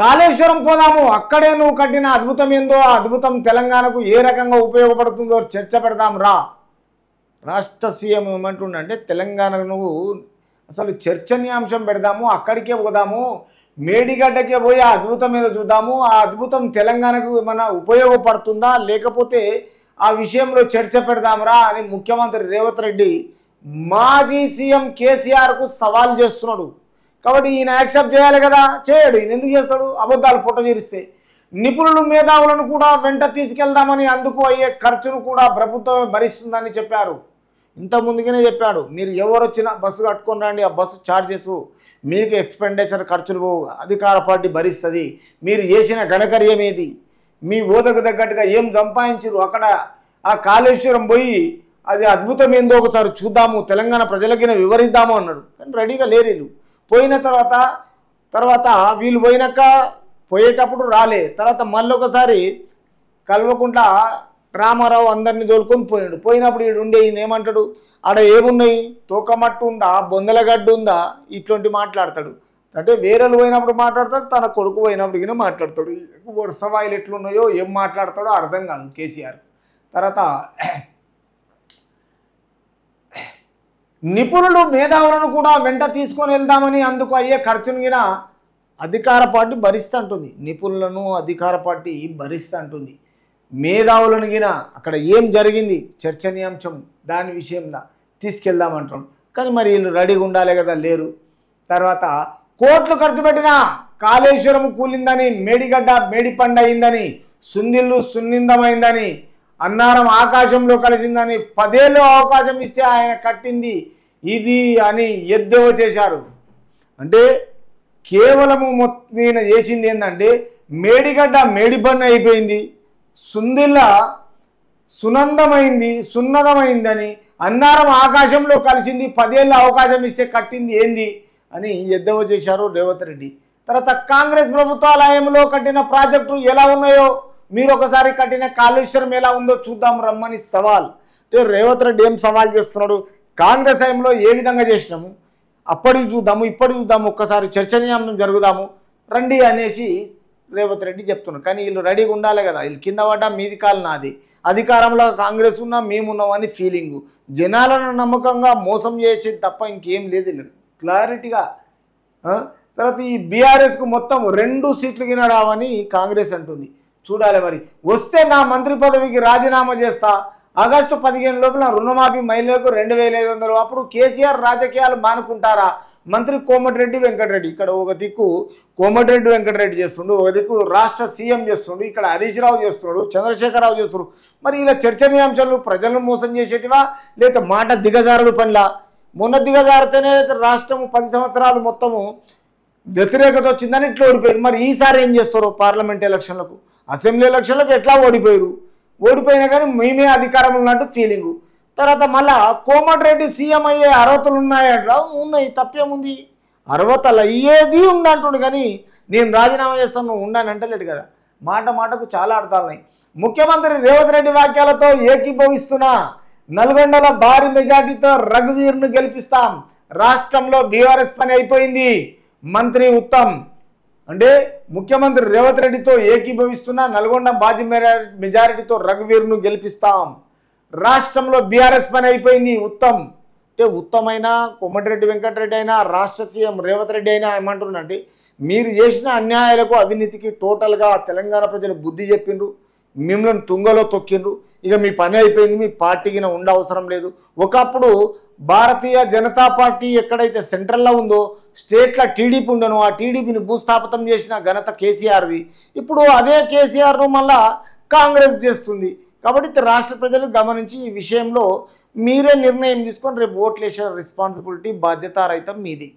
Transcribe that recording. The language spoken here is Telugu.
కాళేశ్వరం పోదాము, అక్కడే నువ్వు కట్టిన అద్భుతం ఏందో, ఆ అద్భుతం తెలంగాణకు ఏ రకంగా ఉపయోగపడుతుందో చర్చ పెడదాం రా. రాష్ట్ర సీఎం ఏమంటుండంటే తెలంగాణకు నువ్వు అసలు చర్చనీయాంశం పెడదాము, అక్కడికే పోదాము, మేడిగడ్డకే పోయి ఆ అద్భుతం ఏదో చూద్దాము, ఆ అద్భుతం తెలంగాణకు ఏమైనా ఉపయోగపడుతుందా లేకపోతే ఆ విషయంలో చర్చ పెడదాంరా అని ముఖ్యమంత్రి రేవంత్ రెడ్డి మాజీ సీఎం కేసీఆర్కు సవాల్ చేస్తున్నాడు. కాబట్టి ఈయన యాక్సెప్ట్ చేయాలి కదా, చేయడు. ఈయన ఎందుకు చేస్తాడు? అబద్ధాలు పుట్టజీరిస్తే నిపుణులు మేధావులను కూడా వెంట తీసుకెళ్దామని అందుకు అయ్యే ఖర్చును కూడా ప్రభుత్వమే భరిస్తుందని చెప్పారు. ఇంత ముందుగానే చెప్పాడు, మీరు ఎవరు వచ్చినా బస్సు కట్టుకొని రండి, ఆ బస్సు ఛార్జెస్ మీకు ఎక్స్పెండిచర్ ఖర్చులు అధికార పార్టీ భరిస్తుంది, మీరు చేసిన ఘనకార్యం ఏది, మీ ఓదకు తగ్గట్టుగా ఏం సంపాదించారు, అక్కడ ఆ కాళేశ్వరం పోయి అది అద్భుతం ఏందో ఒకసారి చూద్దాము, తెలంగాణ ప్రజలకి వివరిద్దాము అన్నాడు. కానీ రెడీగా లేరు వీళ్ళు. పోయిన తర్వాత వీళ్ళు పోయేటప్పుడు రాలే, తర్వాత మళ్ళీ ఒకసారి కల్వకుంట్ల రామారావు అందరినీ తోలుకొని పోయినప్పుడు వీడు ఉండే ఈయన ఏమంటాడు, ఆడ ఏమున్నాయి, తోకమట్టు ఉందా, బొందలగడ్డ ఉందా, ఇట్లాంటి మాట్లాడతాడు. అంటే వేరేలు పోయినప్పుడు మాట్లాడతాడు, తన కొడుకు పోయినప్పుడు మాట్లాడతాడు. వరుస వాయిలు ఎట్లున్నాయో ఏం మాట్లాడతాడో అర్థం కాదు కేసీఆర్. తర్వాత నిపుణులు మేధావులను కూడా వెంట తీసుకొని వెళ్దామని అందుకు అయ్యే ఖర్చును అధికార పార్టీ భరిస్తుంటుంది. నిపుణులను అధికార పార్టీ భరిస్తుంటుంది. మేధావులను అక్కడ ఏం జరిగింది చర్చనీయాంశం దాని విషయంలో తీసుకెళ్దామంటాం. కానీ మరి వీళ్ళు రెడీగా ఉండాలి కదా, లేరు. తర్వాత కోట్లు ఖర్చు పెట్టినా కాళేశ్వరం కూలిందని, మేడిగడ్డ మేడిపండు అయిందని, సుందిల్లు సున్నిందమైందని, అన్నారం ఆకాశంలో కలిసిందని, 10 ఏళ్ళు అవకాశం ఇస్తే ఆయన కట్టింది ఇది అని ఎద్దేవో చేశారు. అంటే కేవలము ఈయన చేసింది ఏంటంటే మేడిగడ్డ మేడిపండు అయిపోయింది, సుందిల్ల సున్నదమైందని, అన్నారం ఆకాశంలో కలిసింది, 10 ఏళ్ళ అవకాశం ఇస్తే కట్టింది ఏంది అని ఎద్దేవో చేశారు రేవంత్ రెడ్డి. తర్వాత కాంగ్రెస్ ప్రభుత్వాలయంలో కట్టిన ప్రాజెక్టు ఎలా ఉన్నాయో, మీరు ఒకసారి కట్టిన కాళేశ్వరం ఎలా ఉందో చూద్దాం రమ్మని సవాల్. అంటే రేవంత్ రెడ్డి ఏం సవాల్ చేస్తున్నాడు, కాంగ్రెస్ హయాంలో ఏ విధంగా చేసినాము అప్పటికి చూద్దాము, ఇప్పటికి చూద్దాము, ఒక్కసారి చర్చనీయాంశం జరుగుదాము రండి అనేసి రేవంత్ రెడ్డి చెప్తున్నారు. కానీ వీళ్ళు రెడీగా ఉండాలి కదా, వీళ్ళు కింద పడ్డా మీది కాలు నాది, అధికారంలో కాంగ్రెస్ ఉన్నా మేమున్నామని ఫీలింగు, జనాలను నమ్మకంగా మోసం చేసేది తప్ప ఇంకేం లేదు వీళ్ళు క్లారిటీగా. తర్వాత ఈ బీఆర్ఎస్కు మొత్తం 2 సీట్లు రావని కాంగ్రెస్ అంటుంది. చూడాలి మరి, వస్తే నా మంత్రి పదవికి రాజీనామా చేస్తా, ఆగస్టు 15 లోపల రుణమాఫీ మహిళలకు 2500. అప్పుడు కేసీఆర్ రాజకీయాలు మానుకుంటారా? మంత్రి కోమటిరెడ్డి వెంకటరెడ్డి, ఇక్కడ ఒక దిక్కు కోమటిరెడ్డి వెంకటరెడ్డి చేస్తుండు, ఒక దిక్కు రాష్ట్ర సీఎం చేస్తుండు, ఇక్కడ హరీష్ రావు చేస్తున్నాడు, చంద్రశేఖరరావు చేస్తున్నాడు. మరి ఇలా చర్చనీయాంశాలు ప్రజలను మోసం చేసేటివా లేదా మాట దిగజారుడు పనిలా? మొన్న దిగజారితేనే రాష్ట్రం 10 సంవత్సరాలు మొత్తము వ్యతిరేకత వచ్చిందని ఇట్లా ఓడిపోయింది. మరి ఈసారి ఏం చేస్తారు? పార్లమెంట్ ఎలక్షన్లకు, అసెంబ్లీ ఎలక్షన్లకు ఎట్లా ఓడిపోయినా కానీ మేమే అధికారం ఉన్నట్టు ఫీలింగు. తర్వాత మళ్ళా కోమటిరెడ్డి సీఎం అయ్యే అర్హతలు ఉన్నాయంట. ఉన్నాయి, తప్పేముంది, అర్హతలు అయ్యేది ఉందంటుండు. కానీ నేను రాజీనామా చేస్తాను నువ్వు ఉండానంటలేడు కదా. మాటకు చాలా అర్థాలు ఉన్నాయి. ముఖ్యమంత్రి రేవంత్ రెడ్డి వాక్యాలతో ఏకీభవిస్తున్నా, నల్గొండలో భారీ మెజార్టీతో రఘువీర్ను గెలిపిస్తాం, రాష్ట్రంలో బీఆర్ఎస్ పని అయిపోయింది, మంత్రి ఉత్తమ్. అంటే ముఖ్యమంత్రి రేవంత్ రెడ్డితో ఏకీభవిస్తున్న, నల్గొండ భారీ మెజారిటీతో రఘువీర్ను గెలిపిస్తాం, రాష్ట్రంలో బీఆర్ఎస్ పని అయిపోయింది ఉత్తమ్. అంటే ఉత్తమ్ కోమటిరెడ్డి వెంకటరెడ్డి అయినా, రాష్ట్ర సీఎం రేవంత్ రెడ్డి అయినా ఏమంటున్నారంటే మీరు చేసిన అన్యాయాలకు అవినీతికి టోటల్గా తెలంగాణ ప్రజలు బుద్ధి చెప్పిండ్రు, మిమ్మల్ని తుంగలో తొక్కిండ్రు, ఇక మీ పని అయిపోయింది, మీ పార్టీకి ఉండవసరం లేదు. ఒకప్పుడు భారతీయ జనతా పార్టీ ఎక్కడైతే సెంట్రల్లో ఉందో స్టేట్లో టీడీపీ ఉండను, ఆ టీడీపీని భూస్థాపితం చేసిన ఘనత కేసీఆర్ది. ఇప్పుడు అదే కేసీఆర్ను మళ్ళా కాంగ్రెస్ చేస్తుంది. కాబట్టి రాష్ట్ర ప్రజలు గమనించి ఈ విషయంలో మీరే నిర్ణయం తీసుకొని రేపు ఓట్లు వేసే రెస్పాన్సిబిలిటీ బాధ్యతారహితం మీది.